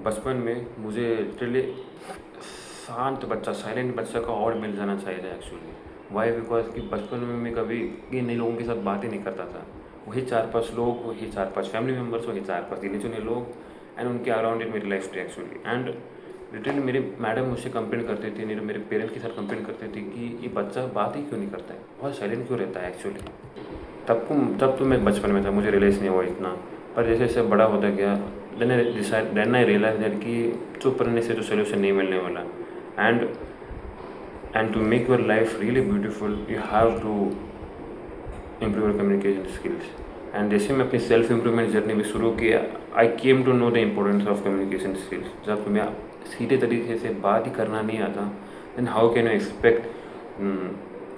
बचपन में मुझे लिटरली शांत बच्चा, साइलेंट बच्चा का और मिल जाना चाहिए था एक्चुअली। वाई? बिकॉज कि बचपन में मैं कभी ये नए लोगों के साथ बात ही नहीं करता था। वही 4-5 लोग, वही 4-5 फैमिली मेम्बर्स, वही 4-5 गिने चुने लोग, एंड उनके अराउंड इन मेरी लाइफ थी एक्चुअली। एंड लिटरली मेरे मैडम मुझसे कंप्लेन करते थे, मेरे पेरेंट्स के साथ कंप्लेन करते थे कि ये बच्चा बात ही क्यों नहीं करता है, बहुत साइलेंट क्यों रहता है एक्चुअली। तब तो मैं बचपन में था, मुझे रियलाइज़ नहीं हुआ इतना। पर जैसे जैसे बड़ा होता गया, देन आई रियलाइज दैट कि चुप रहने से तो सोल्यूशन नहीं मिलने वाला। And and to make your life really beautiful you have to improve your communication skills. And जैसे मैं अपनी सेल्फ इम्प्रूवमेंट जर्नी में शुरू किया, I came to know the importance of communication skills. जब तुम्हें सीधे तरीके से बात ही करना नहीं आता, then how can you expect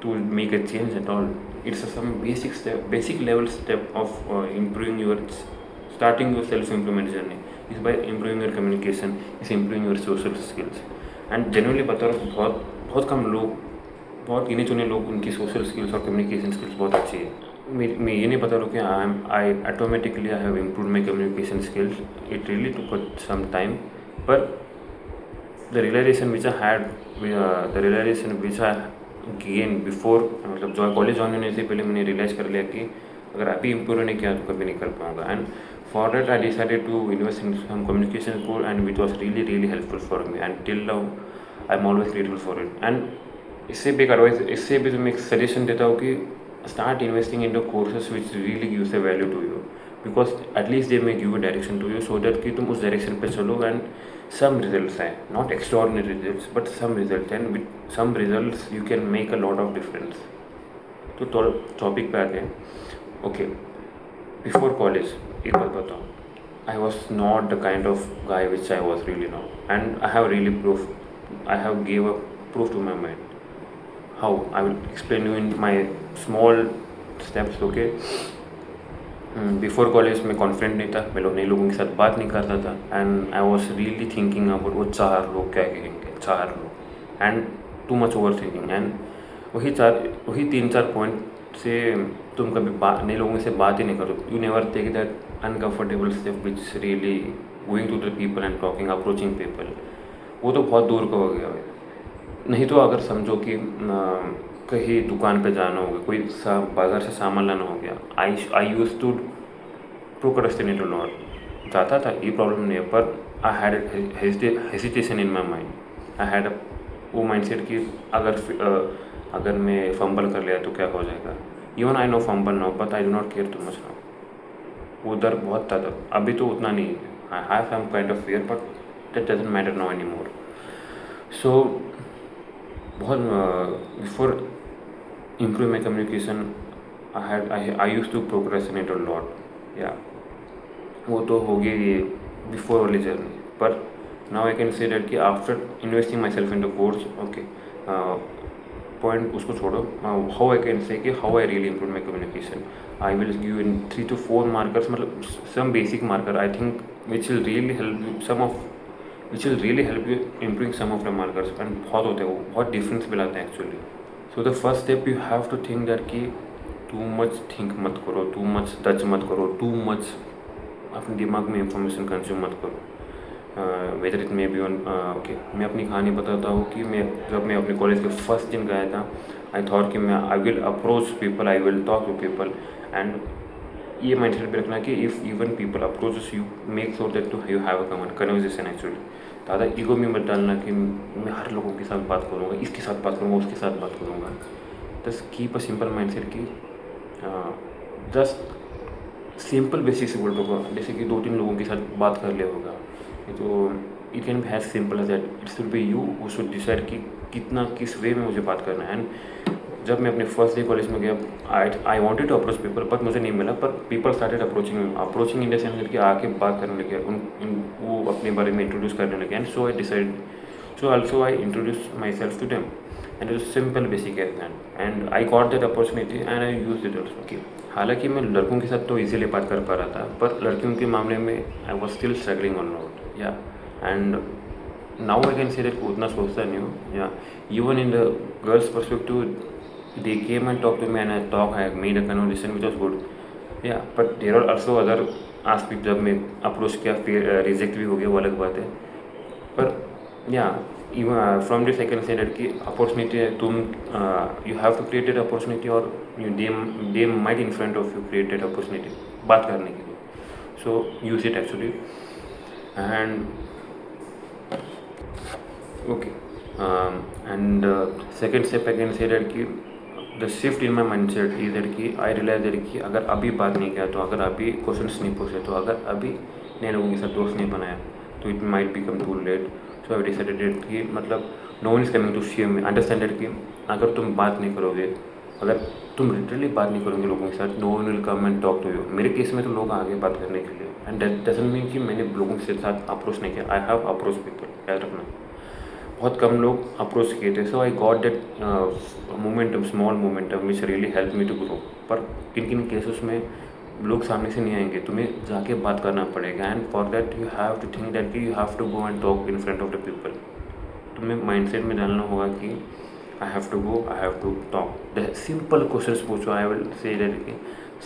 to make a change at all? It's some basic level step of improving your starting your self improvement journey is by improving your communication, is improving your social skills. And generally बता रहा हूँ, बहुत बहुत कम लोग, बहुत गिने चुने लोग, उनकी सोशल स्किल्स और कम्युनिकेशन स्किल्स बहुत अच्छी है। मैं ये नहीं बता रहा हूँ कि I automatically I have improve my communication skills. It really took some time, पर the realization which I gain before, मतलब जो कॉलेज ज्वाइन होने से पहले मैंने रियलाइज़ कर लिया कि अगर अभी इम्प्रूव नहीं किया तो कभी नहीं कर पाऊँगा। And for that I decided to invest in some communication school, and which was really helpful for me, and till now I am always grateful for it. And इससे भी एक एडवाइस, इससे भी मैं एक सजेशन देता हूँ कि start investing in the courses which really gives a value to you, because at least they may give a direction to you, so that कि तुम उस डायरेक्शन पे चलो एंड some results है, not extraordinary results but some results, and with some results you can make a lot of difference. तो topic पे आते हैं। ओके, बिफोर कॉलेज एक बात बताऊँ, I was not the kind of guy which I was really now, and I have really proof, I have give a proof to my mind. How? I will explain you in my small steps. Okay, before college में confident नहीं था, मैं नए लोगों के साथ बात नहीं करता था, and I was really thinking about वो 4 लोग क्या कहेंगे, 4 लोग, and too much over thinking. And वही 3-4 पॉइंट से तुम कभी नए लोगों से बात ही नहीं करो। You never take that uncomfortable step which really going to the people and talking, approaching people. वो तो बहुत दूर का हो गया है। नहीं तो अगर समझो कि कहीं दुकान पे जाना हो गया, कोई बाज़ार से सामान लाना हो गया, I use to procrastinate a lot. जाता था, ये प्रॉब्लम नहीं है, पर I had hesitation in my mind. I had वो माइंडसेट कि अगर मैं फंबल कर लिया तो क्या हो जाएगा। Even I know fumble now, but I do not care too much now. वो डर बहुत था तब, अभी तो उतना नहीं है। I have some kind of fear, but that doesn't matter now any more. So बहुत before improve my communication, I used to procrastinate a lot. या वो तो हो गई ये बिफोर वाली जर्नी। पर now I can say that कि after investing my self in the course, okay, point उसको छोड़ो, हाउ आई कैन से कि how I really improve my communication. I will give in 3 to 4 markers, मतलब some basic marker I think which will really help you improving some of the markers. And बहुत होते हैं वो, बहुत difference भी लाते हैं actually. So the first step you have to think that कि टू मच थिंक मत करो, टू मच टच मत करो, टू मच अपने दिमाग में इंफॉर्मेशन कंज्यूम मत करो। Whether it may be on. Okay, मैं अपनी कहानी बताता हूँ कि जब मैं अपने कॉलेज के फर्स्ट दिन गया था, आई थॉट कि I will approach people, I will talk to people. And ये माइंडसेट पे रखना कि if even people approaches you, make sure that to you have a conversation actually. ज़्यादा ईगो में मत डालना कि मैं हर लोगों के साथ बात करूँगा, इसके साथ बात करूँगा, उसके साथ बात करूँगा। Just keep a simple mindset की जस्ट सिंपल बेसिक से बोल दूँगा, जैसे कि 2-3 लोगों के साथ बात कर लिया होगा। तो it can be has simple as that, it should be you who should decide कि कितना किस वे में मुझे बात करना है। एंड जब मैं अपने फर्स्ट डे कॉलेज में गया, I wanted to approach people, but मुझे नहीं मिला। पर people started approaching in the sense कि आके बात करने लगे, वो अपने बारे में इंट्रोड्यूस करने लगे। And so I introduce myself to them, and it simple basic as that, and I got that opportunity and I use it also. Okay, हालांकि मैं लड़कों के साथ तो इजीली बात कर पा रहा था, पर लड़कियों के मामले में I was still struggling on note. Yeah and now I can say that उतना सोचता नहीं हूँ। Yeah even in the girls perspective, they came and talked to me and I made a conversation which was good. Yeah, but there are also आज भी जब मैं approach किया फिर रिजेक्ट भी हो गया, वो अलग बात है। पर yeah even from this I can say that कि अपॉर्चुनिटी है, तुम you have to created opportunity और you they might in front of you created opportunity बात करने के लिए, so use it actually. And okay, and second step I can say that कि the shift in my mind set is that कि I realise that कि अगर अभी बात नहीं किया, तो अगर अभी क्वेश्चंस नहीं पूछे, तो अगर अभी नए लोगों के साथ दोस्त नहीं बनाया, तो it might become too late. So I decided कि मतलब no one is coming to share me, understand कि अगर तुम बात नहीं करोगे, अगर तुम लिटरली बात नहीं करोगे लोगों के साथ, no one will come and talk to you. मेरे केस में तो लोग आगे बात करने के लिए, एंड दैट डजंट मीन कि मैंने लोगों के साथ अप्रोच नहीं किया, आई हैव अप्रोच पीपल, याद रखना। बहुत कम लोग अप्रोच किए थे, so I got that momentum, small momentum which really help me to grow. पर किन किन केसेस में लोग सामने से नहीं आएंगे, तुम्हें जाके बात करना पड़ेगा, and for that you have to think that कि you have to go and talk in front of the people. तुम्हें माइंडसेट में डालना होगा कि I have to go, I have to talk. The simple questions पूछो, I will say that कि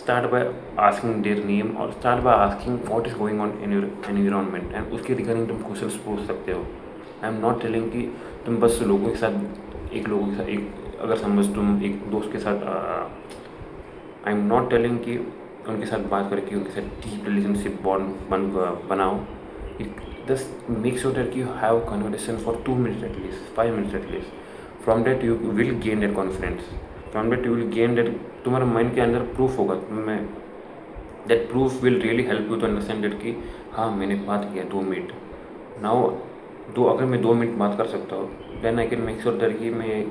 start by asking their name और start by asking what is going on in your environment, and उसके regarding तुम questions पूछ सकते हो। I am not telling कि तुम बस लोगों के साथ एक अगर समझ तुम एक दोस्त के साथ आई एम नॉट टेलिंग कि उनके साथ बात करके उनके साथ डीप रिलेशनशिप बॉन्ड बनाओ। Just make sure that you have conversation for 2 minutes at least, 5 minutes at least. From that you will gain that confidence, from that you will gain that, तुम्हारे mind के अंदर proof होगा, मैं that proof will really help you to understand that कि हाँ मैंने बात किया 2 मिनट। नाउ अगर मैं 2 मिनट बात कर सकता हूँ, then I can make sure that कि मैं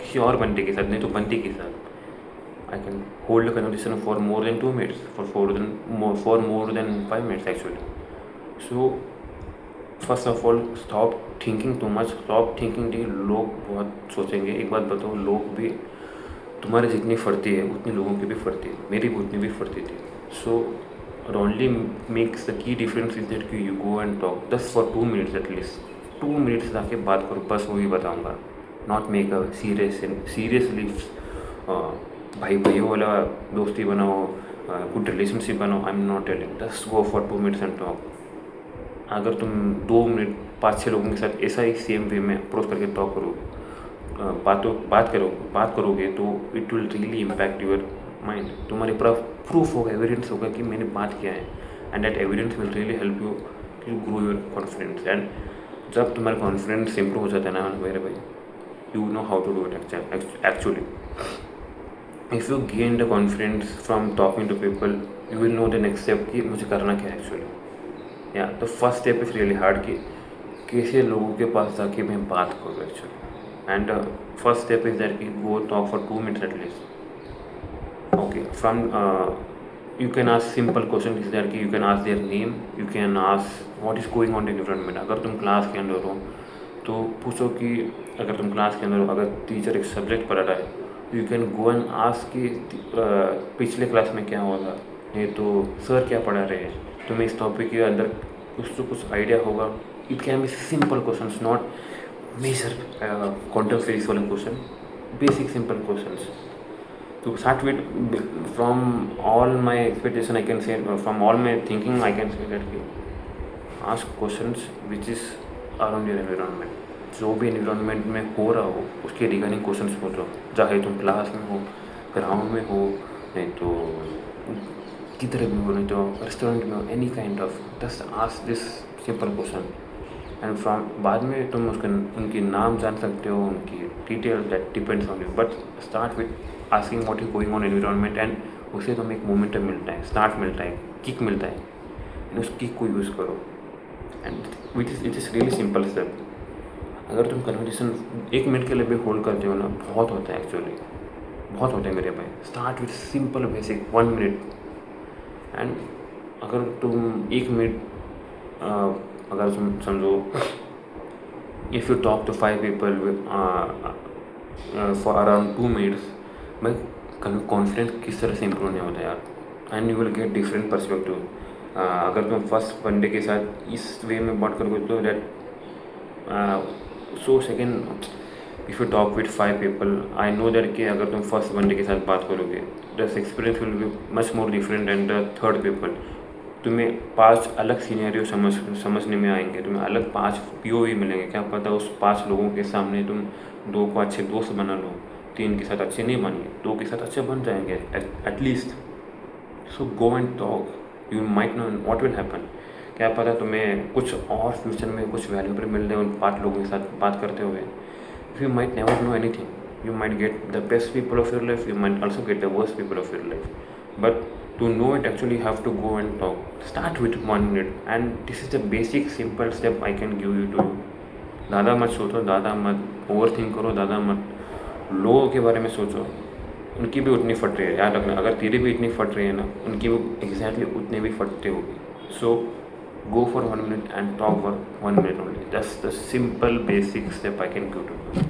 किसी और बंदे के साथ, नहीं तो बंदी के साथ, I can hold a conversation for more than 2 minutes, for more than 5 minutes actually. So first of all stop thinking too much, stop thinking कि लोग बहुत सोचेंगे। एक बात बताओ, लोग भी तुम्हारे जितनी फटती है उतनी लोगों की भी फटती है, मेरी भी उतनी भी फटती थी। So only makes the key difference is that कि you go and talk just for 2 minutes at least, 2 minutes जाके बात करो, बस वही बताऊँगा। नॉट मेक अ सीरियसली भाई भाइयों वाला दोस्ती बनाओ, गुड रिलेशनशिप बनाओ। I am not telling, just go for 2 minutes and talk. अगर तुम 2 मिनट 5-6 लोगों के साथ ऐसा ही सेम वे में अप्रोच करके टॉक करोगे, बात करोगे, तो it will really impact your mind. तुम्हारे पास प्रूफ होगा, एविडेंस होगा कि मैंने बात किया है, and that evidence will really help you to grow your confidence. And जब तुम्हारा कॉन्फिडेंस इंप्रूव हो जाता है ना मेरे भाई, you know how to do it actually. If you gain the confidence from talking to people, you will know the next step कि मुझे करना क्या है एक्चुअली। या the first step is really hard कि कैसे लोगों के पास जाके मैं बात करूँ actually. And first step is that कि go talk for 2 minutes at least. Okay, from you can ask simple question is that कि you can ask their name, you can ask what is going on in the environment। अगर तुम class के अंदर हो तो पूछो कि अगर तुम क्लास के अंदर हो, अगर टीचर एक सब्जेक्ट पढ़ा रहा है, you can go and ask कि पिछले क्लास में क्या हुआ था, नहीं तो सर क्या पढ़ा रहे हैं, तुम्हें इस टॉपिक के अंदर कुछ आइडिया होगा। It can be simple question, not major quantum physics वाले question, basic simple question. To start with, from all my expectation I can say, from all my thinking I can say that ask questions which is around your environment। जो भी environment में हो रहा हो उसके regarding questions पूछो, चाहे तुम क्लास में हो, ग्राउंड में हो, नहीं तो किधर भी हो, नहीं तो रेस्टोरेंट में हो, any kind of, just ask this simple question. And from बाद में तुम उनके नाम जान सकते हो, उनकी detail, that depends on you, but start with asking what is going on environment. And उससे तुम्हें एक मोमेंटम मिलता है, स्टार्ट मिलता है, किक मिलता है, एंड उस किक को यूज़ करो। And it is really simple step. अगर तुम कन्वर्सेशन 1 मिनट के लिए भी होल्ड करते हो ना, बहुत होता है एक्चुअली, बहुत होता है मेरे भाई। Start with simple basic 1 minute। And अगर तुम 1 मिनट अगर तुम समझो, if you talk to 5 people for around 2 minutes, भाई कॉन्फिडेंस किस तरह से इम्प्रूव नहीं होता यार, and you will get different perspective. अगर तुम फर्स्ट वनडे के साथ इस वे में बात करोगे तो that so second, if you talk with 5 people, I know that कि अगर तुम फर्स्ट वनडे के साथ बात करोगे, this experience will be much more different and the third people. तुम्हें 5 अलग सिनेरियो समझने में आएंगे, तुम्हें अलग 5 पीओवी मिलेंगे। क्या पता उस 5 लोगों के सामने तुम 2 को अच्छे दोस्त बना लो, 3 के साथ अच्छे नहीं बनिए, 2 के साथ अच्छे बन जाएंगे at least. So go and talk, you might know what will happen. क्या पता तुम्हें कुछ और फ्यूचर में कुछ वैल्यूबल मिल रहे उन 5 लोगों के साथ बात करते हुए। You might never know anything, you might get the best people of your life, you might also get the worst people of your life, but to know it actually you have to go and talk. Start with 1 minute and this is the basic simple step I can give you to you. ज़्यादा मत सोचो, ज़्यादा मत over think करो, ज़्यादा मत लोगों के बारे में सोचो। उनकी भी उतनी फट रही है, याद रखना, अगर तेरी भी इतनी फट रही है ना, उनकी भी एग्जैक्टली उतने भी फटते होगी। सो go for 1 minute and talk for 1 minute only. That's the simple basic step I can give to you.